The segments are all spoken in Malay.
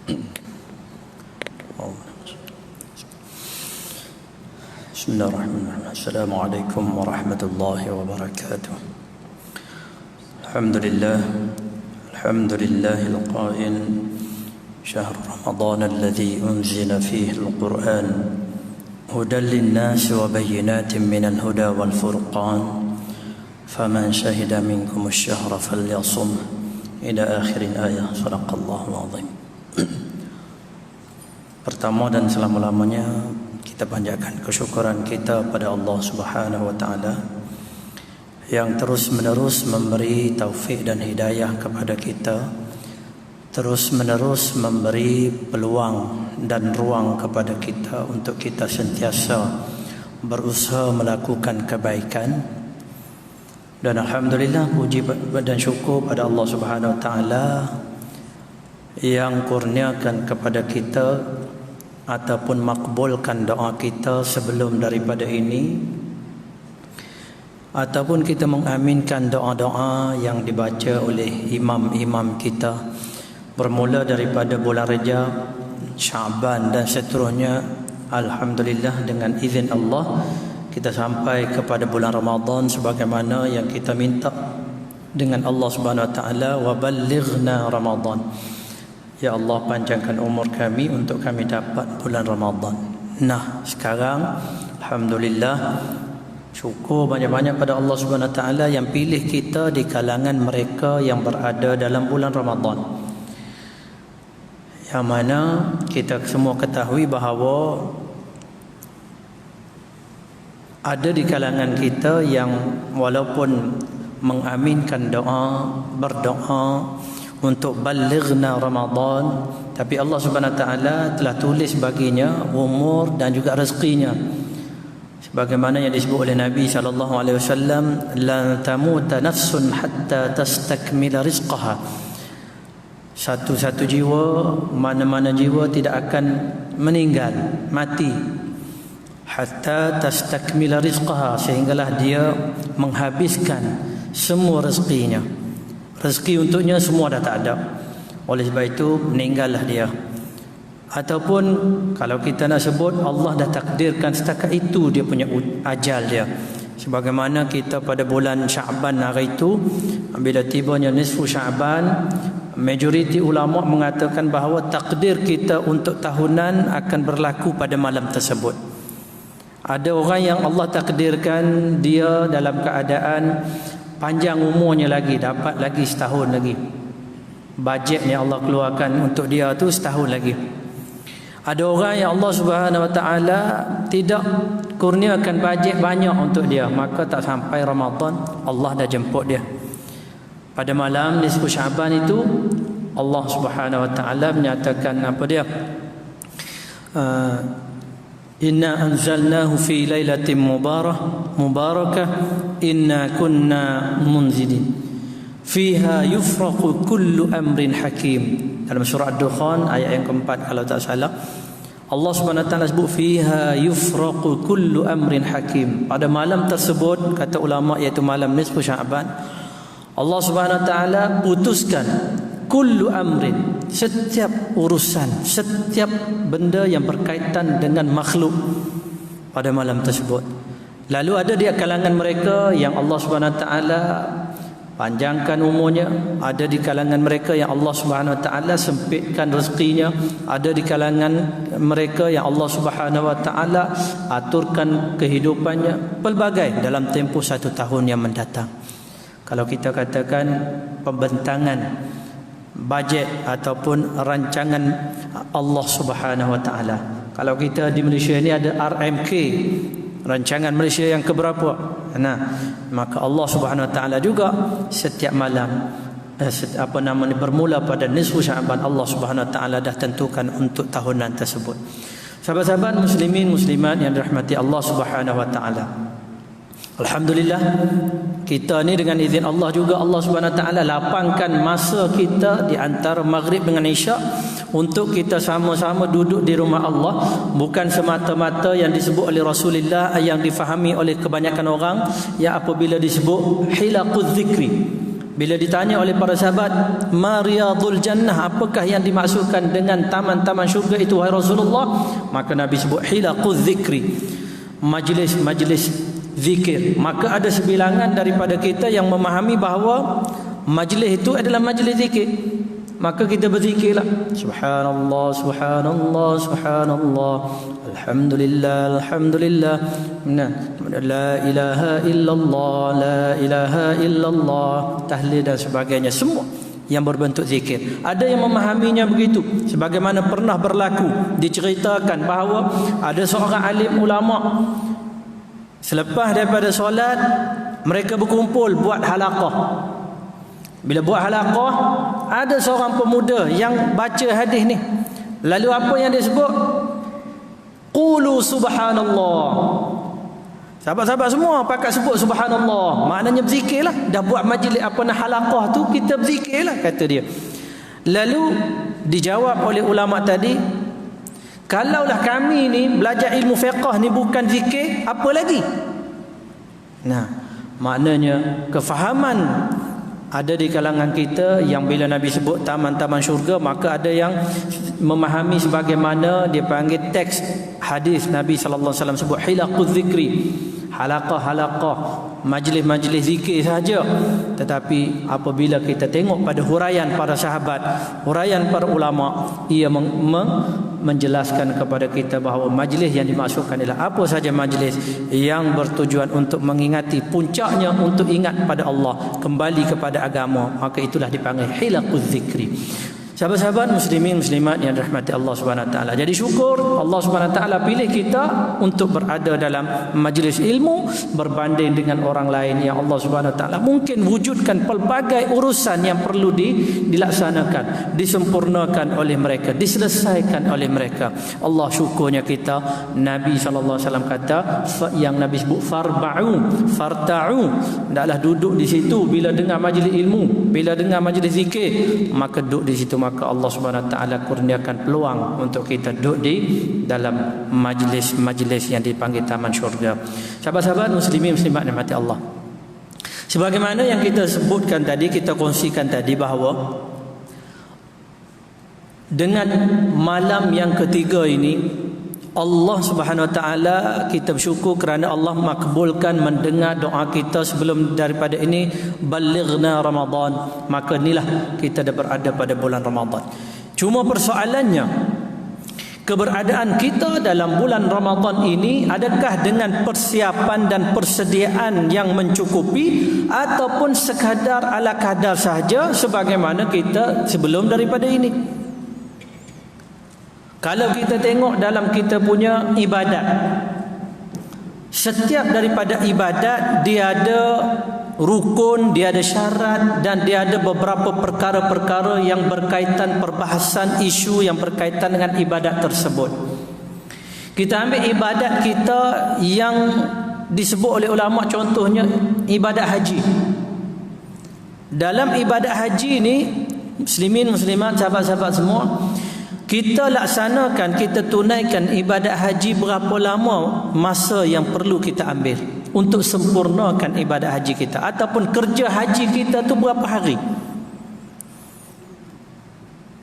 Bismillahirrahmanirrahim. Assalamualaikum warahmatullahi wabarakatuh. Alhamdulillahil qail syahr Ramadan alladhi unzila fihi al-Qur'an hudan lin-nas wa bayyinatin minal huda wal furqan faman shahida minkum ash-shahra falyasum ila akhir ayah. Shadaqallahul azim. Pertama dan selama-lamanya kita panjatkan kesyukuran kita pada Allah Subhanahu wa taala yang terus-menerus memberi taufik dan hidayah kepada kita, terus-menerus memberi peluang dan ruang kepada kita untuk kita sentiasa berusaha melakukan kebaikan. Dan alhamdulillah, puji dan syukur pada Allah Subhanahu wa taala yang kurniakan kepada kita ataupun makbulkan doa kita sebelum daripada ini, ataupun kita mengaminkan doa-doa yang dibaca oleh imam-imam kita bermula daripada bulan Rajab, Syaban dan seterusnya. Alhamdulillah, dengan izin Allah kita sampai kepada bulan Ramadan sebagaimana yang kita minta dengan Allah Subhanahu wa taala, wa ballighna Ramadan. Ya Allah, panjangkan umur kami untuk kami dapat bulan Ramadan. Nah, sekarang alhamdulillah, syukur banyak-banyak pada Allah Subhanahu wa taala yang pilih kita di kalangan mereka yang berada dalam bulan Ramadan. Yang mana kita semua ketahui bahawa ada di kalangan kita yang walaupun mengaminkan doa, berdoa untuk balighna Ramadan, tapi Allah Subhanahu wa taala telah tulis baginya umur dan juga rezekinya. Sebagaimana yang disebut oleh Nabi sallallahu alaihi wasallam, la tamuta nafsun hatta tastakmila rizqaha. Satu-satu jiwa, mana-mana jiwa tidak akan meninggal, mati, hatta tastakmila rizqaha, sehinggalah dia menghabiskan semua rezekinya. Rezeki untuknya semua dah tak ada. Oleh sebab itu meninggallah dia. Ataupun kalau kita nak sebut, Allah dah takdirkan setakat itu dia punya ajal dia. Sebagaimana kita pada bulan Syaban hari itu, bila tibanya nisfu Syaban, majoriti ulama mengatakan bahawa takdir kita untuk tahunan akan berlaku pada malam tersebut. Ada orang yang Allah takdirkan dia dalam keadaan panjang umurnya lagi, dapat lagi setahun lagi. Bajet yang Allah keluarkan untuk dia tu setahun lagi. Ada orang yang Allah Subhanahu wa taala tidak kurniakan bajet banyak untuk dia, maka tak sampai Ramadan Allah dah jemput dia. Pada malam nisfu Syaban itu Allah Subhanahu wa taala menyatakan apa dia? Inna anzalnahu fi lailatin mubarakah inna kunna munzilin fiha yufraqu kullu amrin hakim. Dalam surah Ad-Dukhan ayat yang keempat kalau tak salah, Allah Subhanahu wa taala sebut fiha yufraqu kullu amrin hakim. Pada malam tersebut, kata ulama, iaitu malam nisfu Syaban, Allah Subhanahu wa taala putuskan kullu amrin, setiap urusan, setiap benda yang berkaitan dengan makhluk pada malam tersebut. Lalu ada di kalangan mereka yang Allah Subhanahu wa taala panjangkan umurnya, ada di kalangan mereka yang Allah Subhanahu wa taala sempitkan rezekinya, ada di kalangan mereka yang Allah Subhanahu wa taala aturkan kehidupannya pelbagai dalam tempoh 1 tahun yang mendatang. Kalau kita katakan pembentangan bajet ataupun rancangan Allah Subhanahu wa taala. Kalau kita di Malaysia ni ada RMK, rancangan Malaysia yang keberapa. Nah, maka Allah Subhanahu wa taala juga setiap malam bermula pada nisfu Syaban, Allah Subhanahu wa taala dah tentukan untuk tahunan tersebut. Sahabat-sahabat muslimin muslimat yang dirahmati Allah Subhanahu wa taala, alhamdulillah, kita ni dengan izin Allah juga, Allah Subhanahu wa taala lapangkan masa kita di antara maghrib dengan isyak untuk kita sama-sama duduk di rumah Allah. Bukan semata-mata yang disebut oleh Rasulullah, yang difahami oleh kebanyakan orang, yang apabila disebut hilaquz zikri, Bila ditanya oleh para sahabat, ma riyadul jannah, apakah yang dimaksudkan dengan taman-taman syurga itu wahai Rasulullah? Maka Nabi sebut hilaquz zikri, majlis-majlis zikir. Maka ada sebilangan daripada kita yang memahami bahawa majlis itu adalah majlis zikir. Maka kita berzikirlah, subhanallah subhanallah subhanallah, alhamdulillah alhamdulillah, la ilaha illallah la ilaha illallah, tahlil dan sebagainya, semua yang berbentuk zikir. Ada yang memahaminya begitu, sebagaimana pernah berlaku diceritakan bahawa ada seorang alim ulama, selepas daripada solat mereka berkumpul buat halaqah. Bila buat halaqah, ada seorang pemuda yang baca hadis ni. Lalu apa yang dia sebut? Qulu subhanallah. Sahabat-sahabat semua pakat sebut subhanallah. Maknanya berzikirlah. Dah buat majlis halaqah tu, kita berzikirlah, kata dia. Lalu dijawab oleh ulama tadi, kalaulah kami ni belajar ilmu fiqh ni bukan zikir, apa lagi? Nah, maknanya kefahaman ada di kalangan kita yang bila Nabi sebut taman-taman syurga, maka ada yang memahami sebagaimana dia panggil teks hadis Nabi sallallahu alaihi wasallam sebut hilaquz zikri, halaqah-halaqah, majlis-majlis zikir saja. Tetapi apabila kita tengok pada huraian para sahabat, huraian para ulama, ia menjelaskan kepada kita bahawa majlis yang dimaksudkan adalah apa saja majlis yang bertujuan untuk mengingati, puncaknya untuk ingat pada Allah, kembali kepada agama, maka itulah dipanggil hilaquz zikri. Sahabat-sahabat muslimin muslimat yang dirahmati Allah Subhanahu Wa Taala. Jadi syukur Allah Subhanahu Wa Taala pilih kita untuk berada dalam majlis ilmu berbanding dengan orang lain yang Allah Subhanahu Wa Taala mungkin wujudkan pelbagai urusan yang perlu dilaksanakan, disempurnakan oleh mereka, diselesaikan oleh mereka. Allah syukurnya kita, Nabi sallallahu alaihi wasallam kata yang Nabi sebut farta'u, hendaklah duduk di situ bila dengar majlis ilmu, bila dengar majlis zikir, maka duduk di situ, maka Allah Subhanahu Wa Taala kurniakan peluang untuk kita duduk di dalam majlis-majlis yang dipanggil taman syurga. Sahabat-sahabat muslimin muslimat yang mati Allah, sebagaimana yang kita sebutkan tadi, kita kongsikan tadi bahawa dengan malam yang ketiga ini Allah Subhanahu Wa Taala, kita bersyukur kerana Allah makbulkan mendengar doa kita sebelum daripada ini, balighna Ramadan, maka inilah kita dah berada pada bulan Ramadan. Cuma persoalannya, keberadaan kita dalam bulan Ramadan ini adakah dengan persiapan dan persediaan yang mencukupi ataupun sekadar ala kadar sahaja sebagaimana kita sebelum daripada ini? Kalau kita tengok dalam kita punya ibadat, setiap daripada ibadat dia ada rukun, dia ada syarat, dan dia ada beberapa perkara-perkara yang berkaitan, perbahasan isu yang berkaitan dengan ibadat tersebut. Kita ambil ibadat kita yang disebut oleh ulama, contohnya ibadat haji. Dalam ibadat haji ni, muslimin muslimat, sahabat-sahabat semua, kita laksanakan, kita tunaikan ibadat haji berapa lama masa yang perlu kita ambil untuk sempurnakan ibadat haji kita, ataupun kerja haji kita tu berapa hari?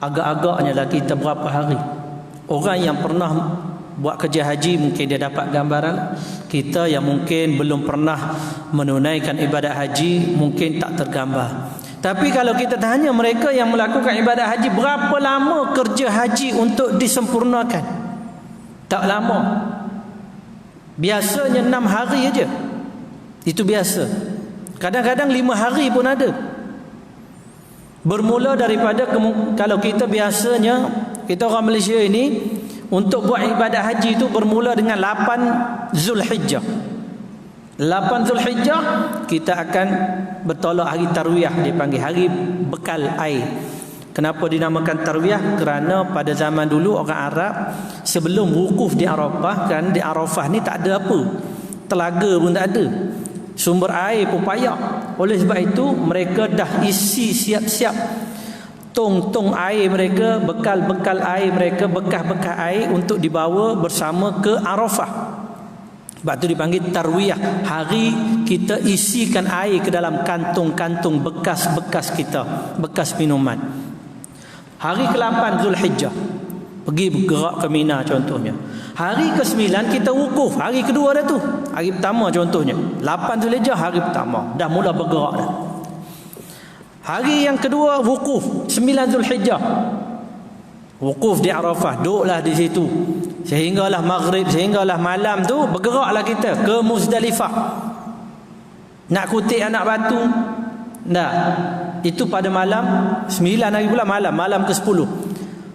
Agak-agaknya lah kita berapa hari. Orang yang pernah buat kerja haji mungkin dia dapat gambaran. Kita yang mungkin belum pernah menunaikan ibadat haji mungkin tak tergambar. Tapi kalau kita tanya mereka yang melakukan ibadat haji, berapa lama kerja haji untuk disempurnakan? Tak lama. Biasanya 6 hari aja. Itu biasa. Kadang-kadang 5 hari pun ada. Bermula daripada, kalau kita biasanya, kita orang Malaysia ini, untuk buat ibadat haji itu bermula dengan 8 Zulhijjah. 8 Zulhijjah kita akan bertolak hari tarwiyah, dipanggil hari bekal air. Kenapa dinamakan tarwiyah? Kerana pada zaman dulu orang Arab sebelum wukuf di Arafah, kan di Arafah ni tak ada apa, telaga pun tak ada, sumber air pun payah. Oleh sebab itu mereka dah isi siap-siap tong-tong air mereka, bekal-bekal air mereka, bekas-bekas air untuk dibawa bersama ke Arafah. Sebab tu dipanggil tarwiyah. Hari kita isikan air ke dalam kantung-kantung bekas-bekas kita, bekas minuman. Hari ke-8 Zulhijjah, pergi bergerak ke Mina contohnya. Hari ke-9 kita wukuf, hari kedua dah tu. Hari pertama contohnya 8 Zulhijjah, hari pertama dah mula bergerak dah. Hari yang kedua wukuf 9 Zulhijjah, wukuf di Arafah, duduklah di situ sehinggalah maghrib, sehinggalah malam tu bergeraklah kita ke Muzdalifah nak kutip anak batu. Dah, itu pada malam 9 hari pula malam ke-10.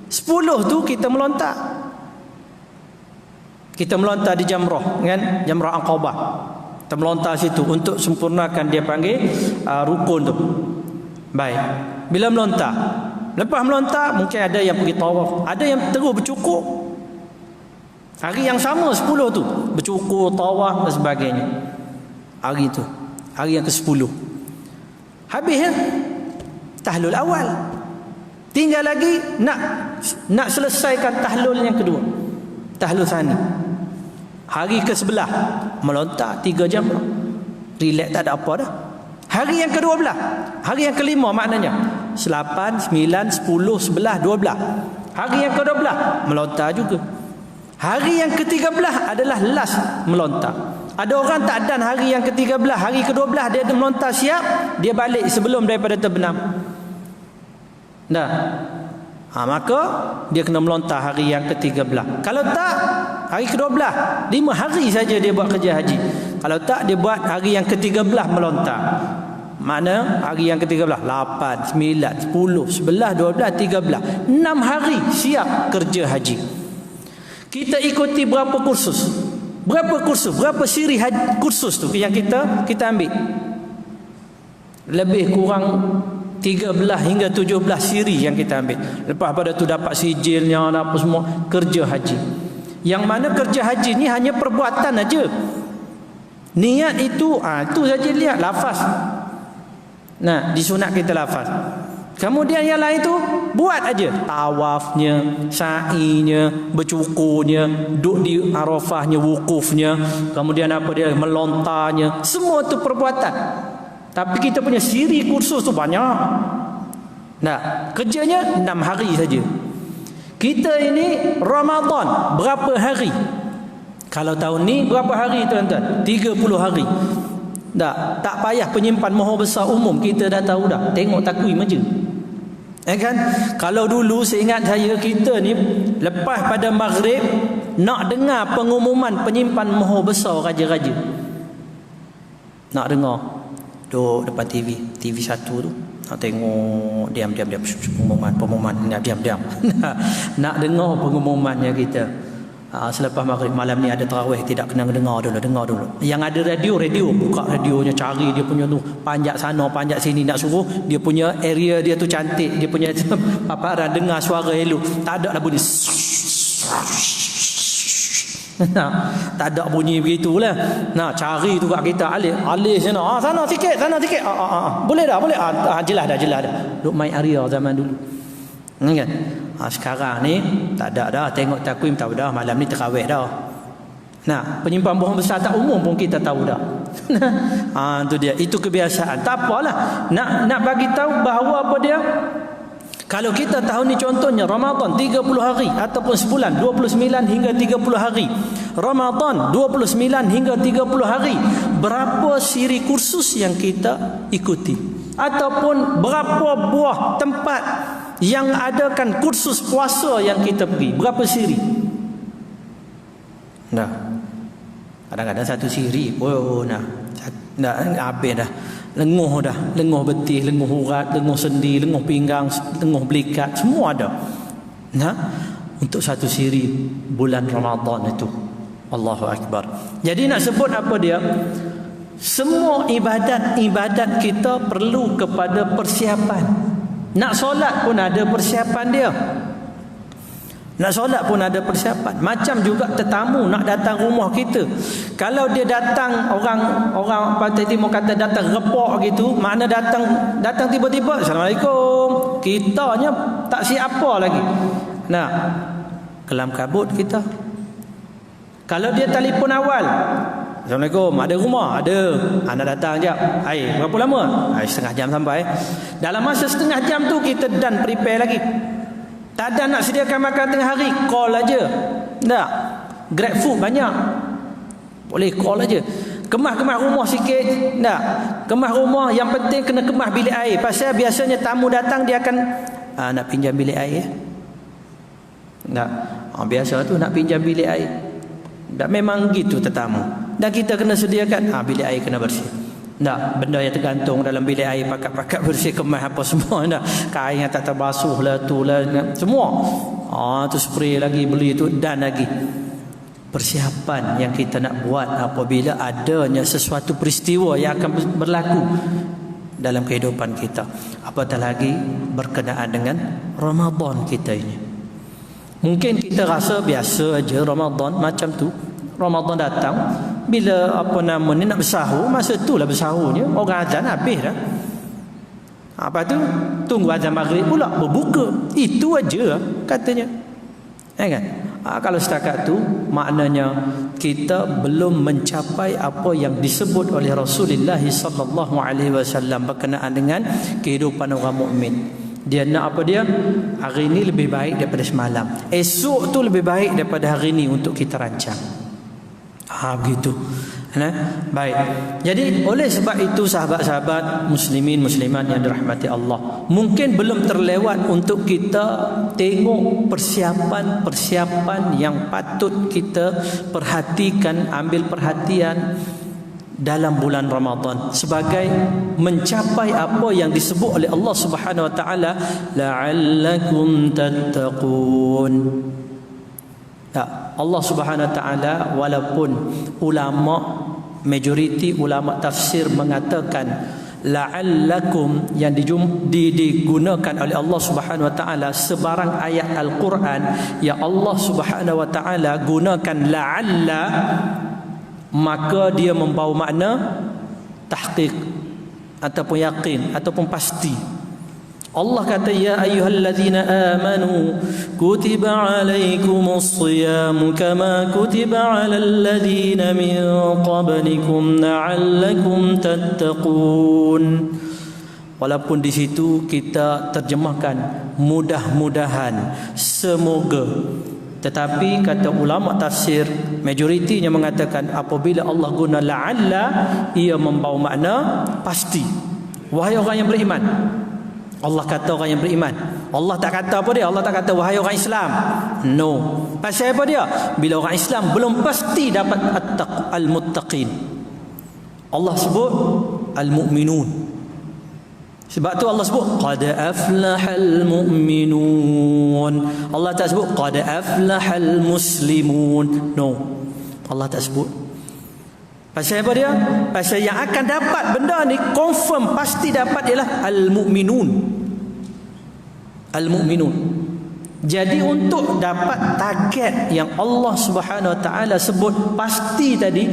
10 tu kita melontar. Kita melontar di Jamrah kan, Jamrah Aqabah. Kita melontar situ untuk sempurnakan dia panggil rukun tu. Baik. Bila melontar, lepas melontar mungkin ada yang pergi tawaf, ada yang terus bercukur. Hari yang sama 10 tu bercukur, tawaf dan sebagainya. Hari tu, hari yang ke-10. Habis ya? Tahlul awal. Tinggal lagi nak selesaikan tahlul yang kedua. Tahlul tsani. Hari ke-11 melontar 3 jam. Relax, tak ada apa dah. Hari yang ke-12, hari yang ke-5 maknanya 8, 9, 10, 11, 12. Hari yang ke-12 melontar juga. Hari yang ke-13 adalah last melontar. Ada orang tak dan hari yang ke-13, hari ke-12 dia melontar siap, dia balik sebelum daripada terbenam. Dah. Maka dia kena melontar hari yang ke-13. Kalau tak, hari ke-12, 5 hari saja dia buat kerja haji. Kalau tak, dia buat hari yang ke-13 melontar. Mana hari yang ke-13? 8, 9, 10, 11, 12, 13. 6 hari siap kerja haji. Kita ikuti berapa kursus? Berapa siri kursus tu yang kita ambil? Lebih kurang 13 hingga 17 siri yang kita ambil. Lepas pada tu dapat sijilnya, apa semua, kerja haji. Yang mana kerja haji ni hanya perbuatan aja. Niat itu itu saja, lihat lafaz. Nah, disunat kita lafaz. Kemudian yang lain tu buat aja, tawafnya, sa'inya, bercukurnya, duduk di Arafahnya, wukufnya, kemudian apa dia melontarnya, semua tu perbuatan. Tapi kita punya siri kursus tu banyak. Nah, kerjanya 6 hari saja. Kita ini Ramadan berapa hari? Kalau tahun ni berapa hari tuan-tuan? 30 hari. Tak payah penyimpan Maha Besar umum, kita dah tahu dah. Tengok takwim aja. Kan? Kalau dulu seingat saya, kita ni lepas pada maghrib nak dengar pengumuman penyimpan Maha Besar raja-raja. Nak dengar. Duduk depan TV 1 tu, nak tengok diam pengumuman diam. Nak dengar pengumumannya kita. Selepas maghrib malam ni ada tarawih, tidak kena dengar dulu. Yang ada radio buka radionya, cari dia punya tu, panjat sana panjat sini, nak suruh dia punya area dia tu cantik, dia punya paparan, dengar suara elok. Tak ada lah bunyi. Tak ada bunyi begitulah. Nah, cari tu kat kita, alih sana. Sana sikit. Boleh dah. Jelas dah. Duk main area zaman dulu. Kan? Sekarang ni tak ada dah, tengok takwim tahu dah malam ni tarawih dah. Nah, penyimpan Maha Besar tak umum pun kita tahu dah. Tu dia, itu kebiasaan. Tak apalah. Nak bagi tahu bahawa apa dia? Kalau kita tahun ni contohnya Ramadan 30 hari ataupun sebulan 29 hingga 30 hari. Ramadan 29 hingga 30 hari. Berapa siri kursus yang kita ikuti? Ataupun berapa buah tempat yang adakan kursus puasa yang kita pergi? Berapa siri? Dah. Kadang-kadang satu siri pun dah habis dah. Lenguh betih, lenguh urat, lenguh sendi, lenguh pinggang, lenguh belikat, semua ada. Nah, untuk satu siri bulan Ramadan itu. Allahu Akbar. Jadi nak sebut apa dia? Semua ibadat kita perlu kepada persiapan. Nak solat pun ada persiapan dia. Macam juga tetamu nak datang rumah kita. Kalau dia datang orang Pantai Timur kata datang repok gitu, makna datang tiba-tiba, Assalamualaikum. Kitanya tak siap apa lagi. Nah, kelam kabut kita. Kalau dia telefon awal, Assalamualaikum, ada rumah? Ada. Nak datang jap. Hai, berapa lama? Setengah jam sampai. Dalam masa setengah jam tu kita dan prepare lagi. Tak ada nak sediakan makan tengah hari, call aja. Tak. Grab food banyak. Boleh call aja. Kemas-kemas rumah sikit. Tak. Kemas rumah, yang penting kena kemas bilik air. Pasal biasanya tamu datang dia akan nak pinjam bilik air. Tak. Biasa tu nak pinjam bilik air. Tak, memang gitu tetamu. Dan kita kena sediakan bilik air kena bersih. Tak, benda yang tergantung dalam bilik air, pakat-pakat bersih, kemas apa semua. Tak, kain yang tak terbasuh lah, tu lah, semua. Tu spray lagi, beli tu, dan lagi persiapan yang kita nak buat apabila adanya sesuatu peristiwa yang akan berlaku dalam kehidupan kita. Apatah lagi berkenaan dengan Ramadan kita ini. Mungkin kita rasa biasa aja Ramadan macam tu. Ramadan datang, bila nak bersahur, masa itulah bersahurnya. Orang azan habis dah. Apa tu? Tunggu azan maghrib pula berbuka. Itu aja katanya. Kan? Kalau setakat tu, maknanya kita belum mencapai apa yang disebut oleh Rasulullah sallallahu alaihi wasallam berkenaan dengan kehidupan orang mukmin. Dia nak apa dia? Hari ini lebih baik daripada semalam. Esok tu lebih baik daripada hari ini untuk kita rancang. Begitu. Baik. Jadi oleh sebab itu sahabat-sahabat muslimin muslimat yang dirahmati Allah, mungkin belum terlewat untuk kita tengok persiapan yang patut kita perhatikan, ambil perhatian dalam bulan Ramadan sebagai mencapai apa yang disebut oleh Allah Subhanahu wa taala, la'allakum tattaqun. Allah Subhanahu wa taala, walaupun ulama majoriti ulama tafsir mengatakan la'allakum yang digunakan oleh Allah Subhanahu wa taala sebarang ayat Al-Quran yang Allah Subhanahu wa taala gunakan la'alla, maka dia membawa makna tahqiq ataupun yakin ataupun pasti. Allah kata, ya ayyuhallazina amanu kutiba alaikumus siyamu kama kutiba alal ladzina min qablikum la'allakum tattaqun. Walaupun di situ kita terjemahkan mudah-mudahan, semoga, tetapi kata ulama tafsir majoritinya mengatakan apabila Allah guna la'alla, ia membawa makna pasti. Wahai orang yang beriman, Allah kata orang yang beriman. Allah tak kata apa dia? Allah tak kata wahai orang Islam. No. Pasal apa dia? Bila orang Islam belum pasti dapat al-muttaqin. Allah sebut al-mu'minun. Sebab tu Allah sebut qad aflahal mu'minun. Allah tak sebut qad aflahal muslimun. No. Allah tak sebut. Pasal apa dia? Pasal yang akan dapat benda ni confirm pasti dapat ialah al-mu'minun. Al-mu'minun. Jadi untuk dapat target yang Allah Subhanahu wa taala sebut pasti tadi,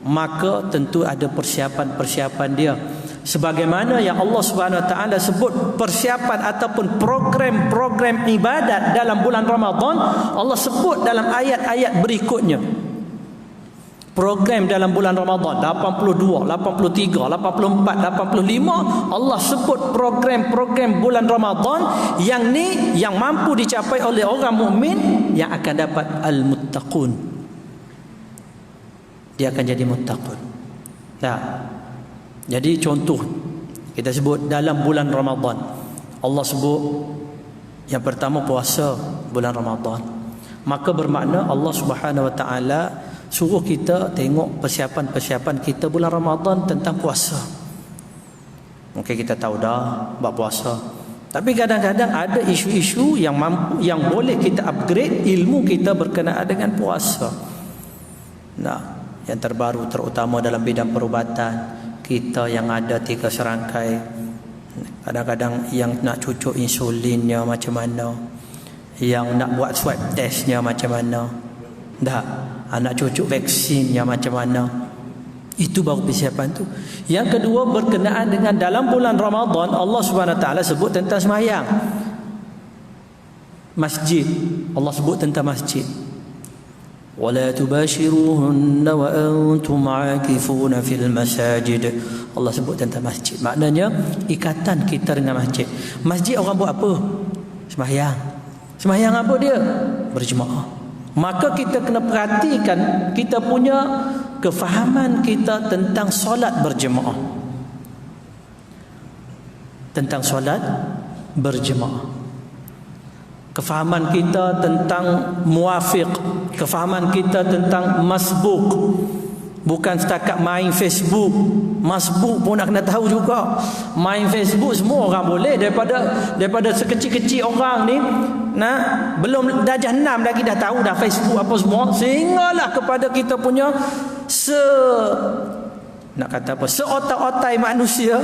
maka tentu ada persiapan-persiapan dia. Sebagaimana yang Allah Subhanahu wa taala sebut persiapan ataupun program-program ibadat dalam bulan Ramadan, Allah sebut dalam ayat-ayat berikutnya. Program dalam bulan Ramadan 82, 83, 84, 85, Allah sebut program-program bulan Ramadan yang ni yang mampu dicapai oleh orang mukmin yang akan dapat al-muttaqun. Dia akan jadi muttaqun. Nah, jadi contoh kita sebut dalam bulan Ramadan, Allah sebut yang pertama puasa bulan Ramadan. Maka bermakna Allah Subhanahu wa taala suruh kita tengok persiapan-persiapan kita bulan Ramadan tentang puasa. Mungkin kita tahu dah bab puasa, tapi kadang-kadang ada isu-isu yang boleh kita upgrade ilmu kita berkenaan dengan puasa. Nah, yang terbaru terutama dalam bidang perubatan kita yang ada 3 serangkai. Kadang-kadang yang nak cucuk insulinnya macam mana, yang nak buat swab testnya macam mana, anak cucuk vaksinnya macam mana. Itu baru persiapan tu. Yang kedua berkenaan dengan dalam bulan Ramadan, Allah Subhanahu Wa Taala sebut tentang sembahyang. Masjid, Allah sebut tentang masjid. ولا تباشروهن وأنتم عاكفون في المساجد. Allah sebut tentang masjid. Maknanya ikatan kita dengan masjid. Masjid orang buat apa? Sembahyang. Sembahyang apa dia? Berjemaah. Maka kita kena perhatikan kita punya kefahaman kita tentang solat berjemaah. Tentang solat berjemaah. Kefahaman kita tentang muafiq, kefahaman kita tentang masbuk. Bukan setakat main Facebook. Masbuk pun nak kena tahu juga. Main Facebook semua orang boleh, daripada sekecil-kecil orang ni belum darjah 6 lagi dah tahu dah Facebook apa semua, sehinggalah kepada kita punya seotak-otak manusia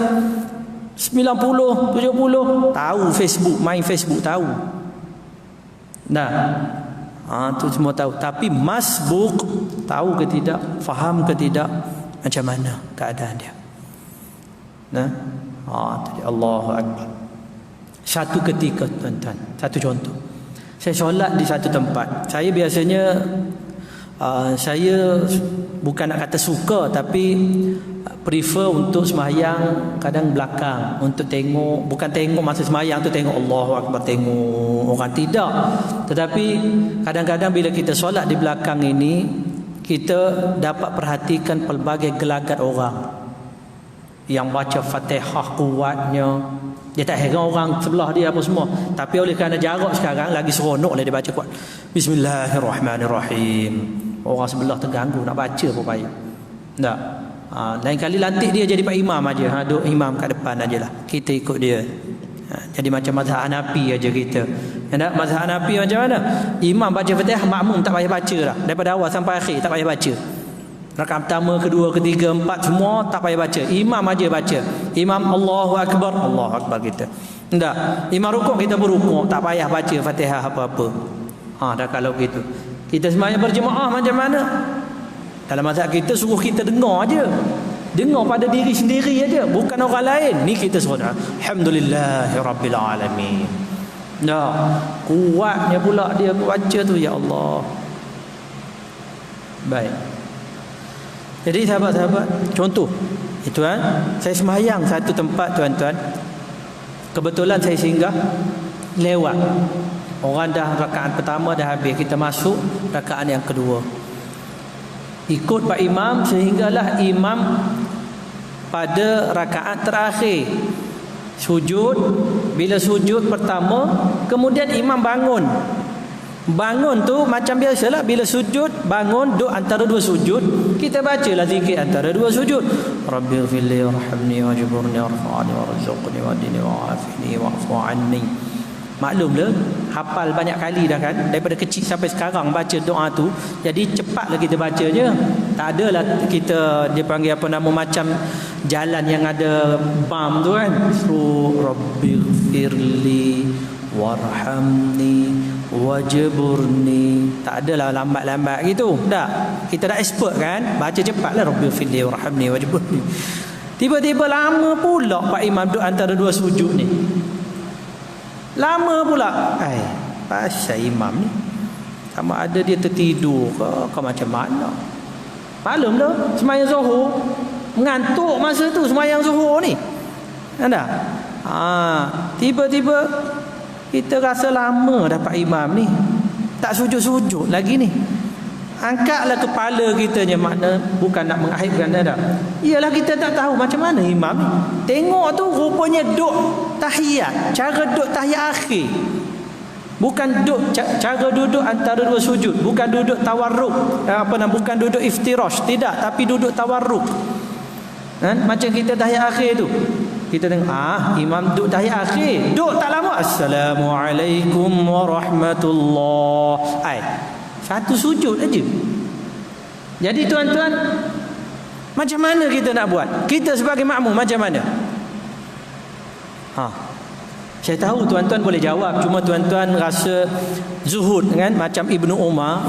90, 70 tahu Facebook, main Facebook tahu. Tu semua tahu. Tapi masbuk tahu ke tidak, faham ke tidak, macam mana keadaan dia. Tadi Allahu Akbar. Satu ketika tuan-tuan, satu contoh. Saya solat di satu tempat. Saya biasanya saya bukan nak kata suka, tapi prefer untuk sembahyang kadang belakang, untuk tengok, bukan tengok masa sembahyang tu tengok Allahu Akbar, tengok orang, tidak. Tetapi kadang-kadang bila kita solat di belakang ini, kita dapat perhatikan pelbagai gelagat orang yang baca Fatihah kuatnya. Dia tak heran orang sebelah dia apa semua, tapi oleh kerana jarak sekarang lagi seronoklah dia baca kuat. Bismillahirrahmanirrahim. Orang sebelah terganggu nak baca pun payah. Tak. Lain kali lantik dia jadi pak imam aja. Duduk imam kat depan ajalah. Kita ikut dia. Jadi macam mazhab Hanafi aja kita. Ada mazhab Hanafi macam mana? Imam baca Fatihah, makmum tak payah baca dah. Daripada awal sampai akhir tak payah baca. Rakaat pertama, kedua, ketiga, empat semua tak payah baca. Imam aja baca. Imam Allahu Akbar, Allahu Akbar kita. Tak. Imam rukuk kita berrukuk, tak payah baca Fatihah apa-apa. Dah kalau gitu. Kita sembahyang berjemaah macam mana? Dalam mazhab kita suruh kita dengar aja. Dengar pada diri sendiri aja, bukan orang lain. Ni kita suruh Alhamdulillahirabbil alamin. Kuatnya pula dia baca tu, ya Allah. Baik. Jadi sahabat-sahabat, contoh tuan, saya sembahyang satu tempat tuan-tuan. Kebetulan saya singgah lewat. Orang dah rakaat pertama dah habis, kita masuk rakaat yang kedua. Ikut Pak Imam sehinggalah imam pada rakaat terakhir sujud. Bila sujud pertama, kemudian imam bangun. Bangun tu macam biasalah, bila sujud bangun, duduk antara dua sujud, kita bacalah zikir antara dua sujud. Rabbighfirli warhamni wajburni warfa'ni warzuqni wahdini wa'afini wa'fu anni. Maklumlah, hafal banyak kali dah kan, daripada kecil sampai sekarang baca doa tu. Jadi cepatlah kita baca je. Tak adalah kita, dia panggil apa nama, macam jalan yang ada bam tu kan. Rabbighfirli warhamni wajburni. Tak adalah lambat-lambat gitu. Tak. Kita dah expert kan, baca cepatlah Rabbighfirli warhamni wajburni. Tiba-tiba lama pula Pak Imam duduk antara dua sujud ni. Lama pula. Pasal imam ni sama ada dia tertidur ke macam mana. Maklum dah, sembahyang Zuhur mengantuk masa tu, sembahyang Zuhur ni. Ada? Tiba-tiba kita rasa lama dah Pak Imam ni, tak sujud-sujud lagi ni. Angkatlah kepala kita je, makna bukan nak mengaibkan dah. Ialah kita tak tahu macam mana imam ni. Tengok tu rupanya duduk tahiyat, cara duduk tahiyat akhir. Bukan duduk cara duduk antara dua sujud, bukan duduk tawarruk, bukan duduk iftirash, tidak, tapi duduk tawarruk. Macam kita tahiyat akhir tu. Kita tengok imam duduk tahiyat akhir, duduk tak lama, Assalamualaikum warahmatullahi. Satu sujud aja. Jadi tuan-tuan, macam mana kita nak buat? Kita sebagai makmum macam mana? Saya tahu tuan-tuan boleh jawab, cuma tuan-tuan rasa zuhud kan, macam Ibnu Umar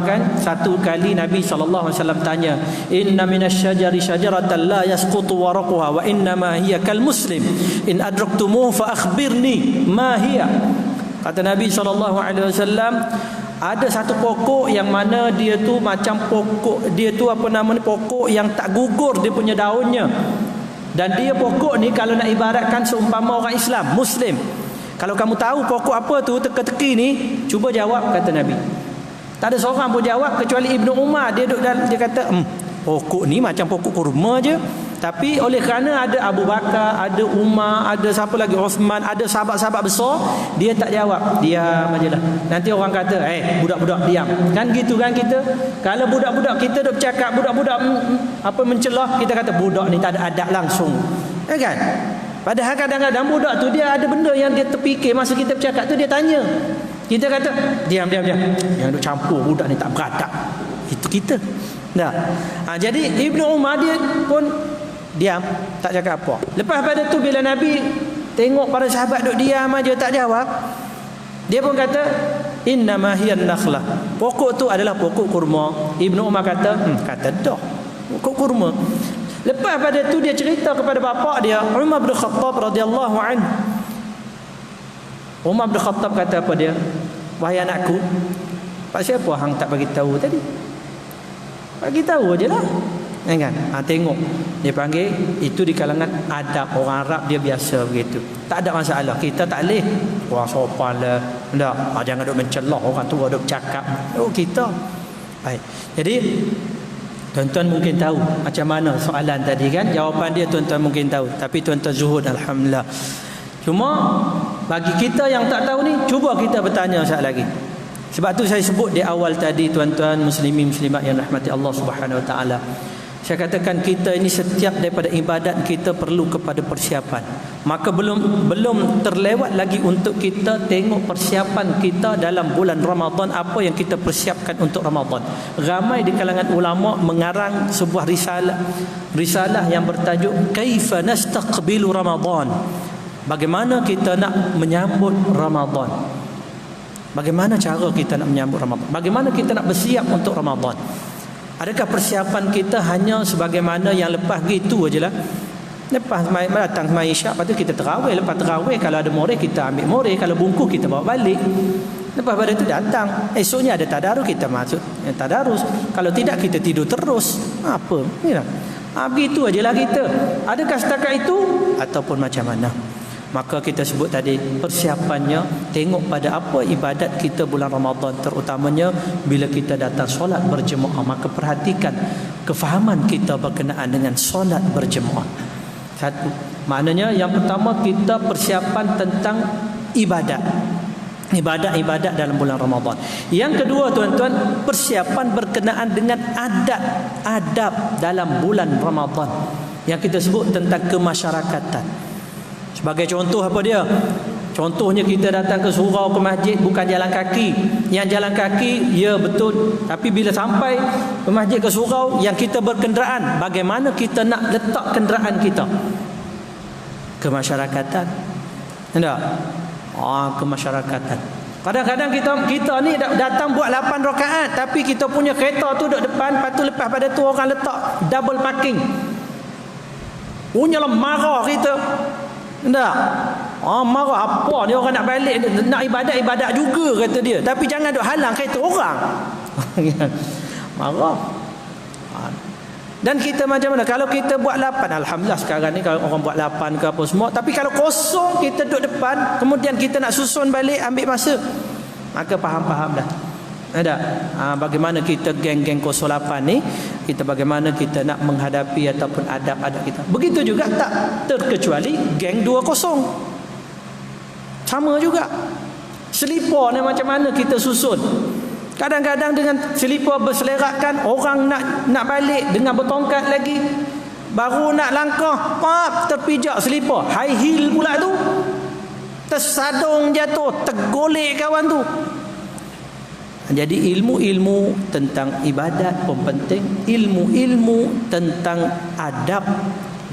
kan, satu kali Nabi SAW tanya, inna minasyajari syajaratan la yasqutu waraquha wa inna ma hiya kal muslim in adraktumuhu fa akhbirni ma hiya. Kata Nabi SAW, Ada satu pokok yang mana dia tu macam pokok, dia tu apa nama ni, pokok yang tak gugur dia punya daunnya. Dan dia pokok ni kalau nak ibaratkan seumpama orang Islam, Muslim, kalau kamu tahu pokok apa tu teka-teki ni, cuba jawab, kata Nabi. Tak ada seorang pun jawab kecuali Ibnu Umar. Dia duduk dalam, dia kata pokok ni macam pokok kurma je. Tapi oleh kerana ada Abu Bakar, ada Umar, ada siapa lagi, Osman, ada sahabat-sahabat besar, dia tak jawab, diam ajalah. Nanti orang kata, budak-budak diam. Kan gitu kan kita. Kalau budak-budak kita duk bercakap, budak-budak mencelah, kita kata budak ni tak ada adab langsung. Kan? Padahal kadang-kadang budak tu dia ada benda yang dia terfikir masa kita bercakap tu, dia tanya. Kita kata, diam. Yang duk campur budak ni tak beradab. Itu kita. Dah. Jadi Ibnu Umar dia pun diam, tak cakap apa. Lepas pada tu bila Nabi tengok para sahabat duk diam aja tak jawab, dia pun kata, innama hiyan nakhlah, pokok tu adalah pokok kurma. Ibnu Umar kata, kata dah, pokok kurma. Lepas pada tu dia cerita kepada bapa dia, Umar bin Khattab radhiyallahu anhu. Umar bin Khattab kata apa dia? Wahai anakku, pak siapa hang tak bagi tahu tadi? Bagi tahu ajalah. Kan? Tengok, dia panggil itu di kalangan adab orang Arab, dia biasa begitu. Tak ada masalah. Kita tak boleh orang sopan lah. Tak, jangan duk mencelah orang tua duk bercakap. Kita. Baik. Jadi tuan-tuan mungkin tahu macam mana soalan tadi kan? Jawapan dia tuan-tuan mungkin tahu, tapi tuan-tuan zuhud alhamdulillah. Cuma bagi kita yang tak tahu ni, cuba kita bertanya sekali lagi. Sebab tu saya sebut di awal tadi, tuan-tuan muslimin muslimat yang rahmati Allah Subhanahu wa taala. Saya katakan kita ini setiap daripada ibadat kita perlu kepada persiapan. Maka belum terlewat lagi untuk kita tengok persiapan kita dalam bulan Ramadan, apa yang kita persiapkan untuk Ramadan. Ramai di kalangan ulama mengarang sebuah risalah yang bertajuk Kaifa Nastaqbilu Ramadan. Bagaimana kita nak menyambut Ramadan? Bagaimana cara kita nak menyambut Ramadan? Bagaimana kita nak bersiap untuk Ramadan? Adakah persiapan kita hanya sebagaimana yang lepas gitu aja lah? Lepas datang semai isyak, lepas tu kita terawih. Lepas terawih kalau ada moreh kita ambil moreh, kalau bungkus kita bawa balik. Lepas pada tu datang, esoknya ada tadarus, kita masuk tadarus. Kalau tidak kita tidur terus. Apa? Inilah. Begitu aja lah kita. Adakah setakat itu ataupun macam mana? Maka kita sebut tadi persiapannya, tengok pada apa ibadat kita bulan Ramadan, terutamanya bila kita datang solat berjemaah. Maka perhatikan kefahaman kita berkenaan dengan solat berjemaah. Satu, maknanya yang pertama kita persiapan tentang ibadat dalam bulan Ramadan. Yang kedua tuan-tuan, persiapan berkenaan dengan adab dalam bulan Ramadan, yang kita sebut tentang kemasyarakatan. Sebagai contoh apa dia? Contohnya kita datang ke surau, ke masjid, bukan jalan kaki. Yang jalan kaki, ya betul. Tapi bila sampai ke masjid, ke surau, yang kita berkenderaan, bagaimana kita nak letak kenderaan kita? Kemasyarakatan. Tidak? Kemasyarakatan. Kadang-kadang kita ni datang buat 8 rakaat, tapi kita punya kereta tu duduk depan, lepas tu lepas pada tu orang letak double parking. Punyalah marah kita. Tak? Marah apa ni, orang nak balik, nak ibadat juga kata dia. Tapi jangan duk halang kereta orang. Marah. Dan kita macam mana? Kalau kita buat 8, alhamdulillah sekarang ni kalau orang buat 8 ke apa semua. Tapi kalau kosong kita duduk depan, kemudian kita nak susun balik, ambil masa. Maka faham-faham dah. Ada bagaimana kita geng-geng 08 ni, kita bagaimana kita nak menghadapi ataupun adab-adab kita. Begitu juga tak terkecuali geng 20. Sama juga. Selipar ni macam mana kita susun. Kadang-kadang dengan selipar berselerakkan, orang nak balik dengan bertongkat lagi, baru nak langkah, terpijak selipar, high heel pula tu, tersadung jatuh, tergolek kawan tu. Jadi ilmu-ilmu tentang ibadat pun penting, ilmu-ilmu tentang adab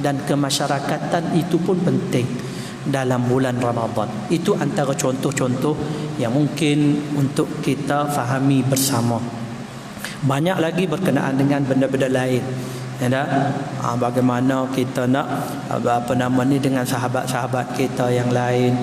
dan kemasyarakatan itu pun penting dalam bulan Ramadan. Itu antara contoh-contoh yang mungkin untuk kita fahami bersama. Banyak lagi berkenaan dengan benda-benda lain. Bagaimana kita nak dengan sahabat-sahabat kita yang lain,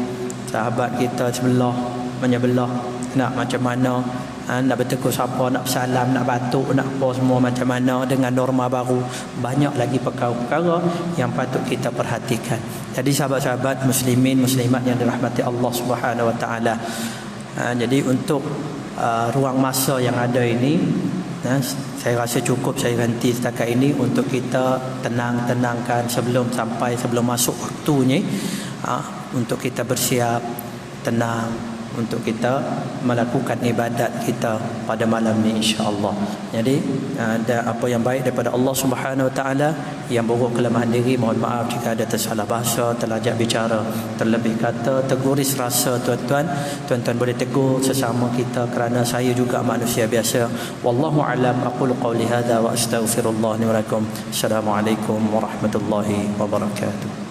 sahabat kita sebelah menyebelah, nak macam mana nak bertegur siapa, nak bersalam, nak batuk, nak apa semua macam mana dengan norma baru. Banyak lagi perkara-perkara yang patut kita perhatikan. Jadi sahabat-sahabat muslimin muslimat yang dirahmati Allah Subhanahu wa taala, jadi untuk ruang masa yang ada ini, saya rasa cukup saya henti setakat ini untuk kita tenangkan sebelum masuk waktunya, untuk kita bersiap tenang untuk kita melakukan ibadat kita pada malam ni insya-Allah. Jadi ada apa yang baik daripada Allah Subhanahu wa taala, yang buruk kelemahan diri mohon maaf jika ada tersalah bahasa, terlajak bicara, terlebih kata, terguris rasa tuan-tuan boleh tegur sesama kita kerana saya juga manusia biasa. Wallahu alam, aqulu qawli hadza wa astaghfirullah li wa lakum. Assalamualaikum warahmatullahi wabarakatuh.